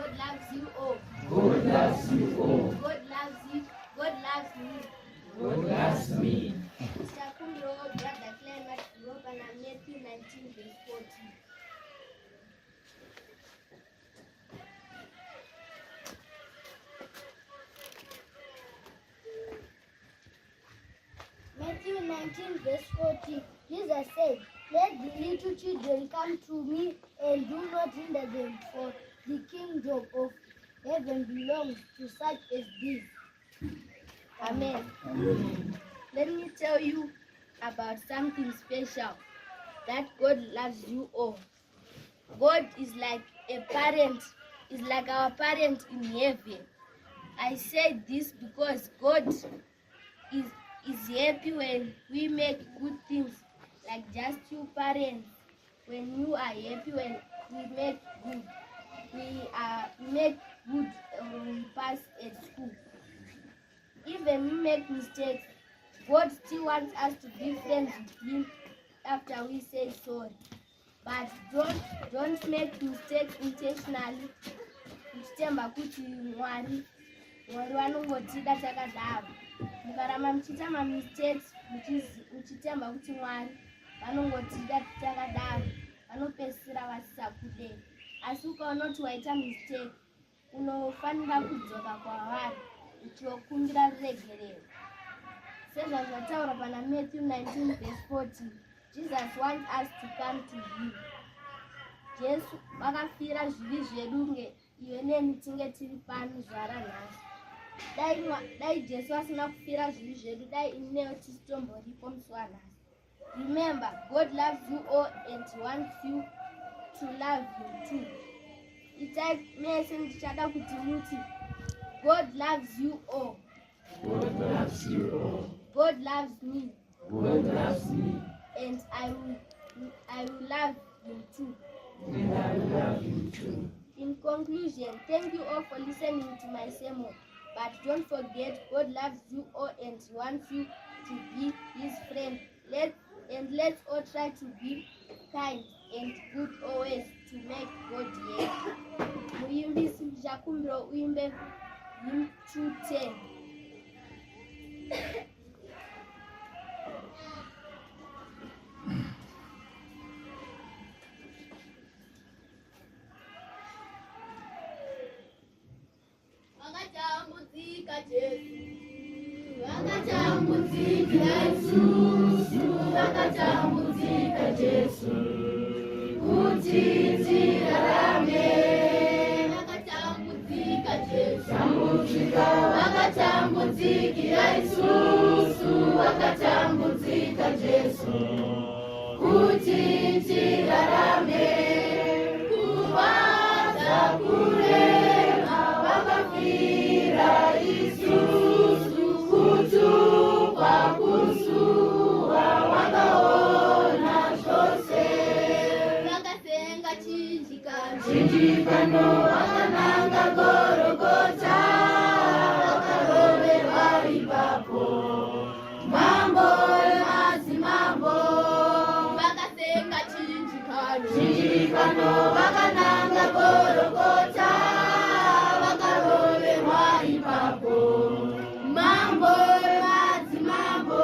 God loves you all. God loves you all. God loves you. God loves me. God loves me. Shakundo, Brother Clement, Robert, and Matthew 19, verse 40. Matthew 19, verse 40. Jesus said, "Let the little children come to me, and do not hinder them, for the kingdom of heaven belongs to such as these." Amen. Amen. Let me tell you about something special, that God loves you all. God is like a parent, is like our parent in heaven. I say this because God is happy when we make good things, like just you parents. When you are happy when we make good, we make good when we pass at school. Even we make mistakes, God still wants us to be friends with Him after we say sorry. But don't make mistakes intentionally. Muchitemba kuti Mwari vanongotida takadaro. Mukaramba muchiita mistakes muchitemba kuti Mwari vanongotida takadaro, vanopedzisira vasisa kudei. Asi ukaona kuti waita mistake, unofanira kudzoka kwavari uchiokumbira ruregerero. Sezvazvataura pana Matthew 19 verse 40, Jesus wants us to come to Him. Jesu vakafira zvivi zvedu iwe neni tinge tiri pano zvara nhasi. Dai Jesu asina kufira zvivi zvedu, dai inewo tisitomboripo musi wanhasi. Remember, God loves you all and He wants you to love Him too. Itai mese ndichada kuti muti, God loves you all. God loves you all. God loves me. God loves me. And I will love Him too. And I will love you too. In conclusion, thank you all for listening to my sermon. But don't forget, God loves you all and He wants you to be His friend. Let's all try to be kind and good always to make God happy. Muimbisi ndichakumbira uimbe hymn 210. Wakatambudzika Jesu, wakatambudzika Isusu, wakatambudzika Jesu, kuti tirarame. Wakatambudzika Jesu, wakatambudzikira Isusu, wakatambudzika Jesu, kuti tirarame. Kurwadza kurema vakafira Isusu, kutukwa kusuwa vakaona zvose. Vakasenga chinjikano vakananga Gorogota, vakaroverwa ipapo mambo madzimambo. Vakasenga chinjikano vakananga Gorogota, vakaroverwa ipapo mambo madzimambo.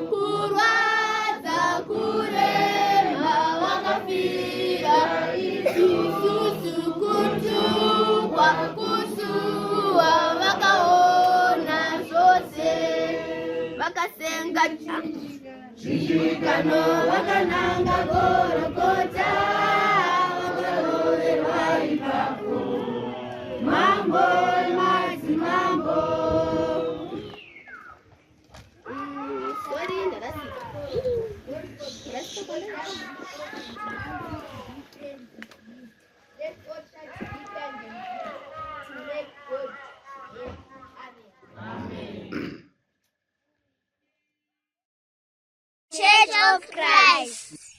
Kurwadza kurema vakafira Isusu, kutukwa kusuwa vakaona zvose. Vakasenga chinjikano vakananga Gorogota, vakaroverwa ipapo mambo madzimambo. Sorry, let's all try to be kind and good to make God happy. Amen. Church of Christ.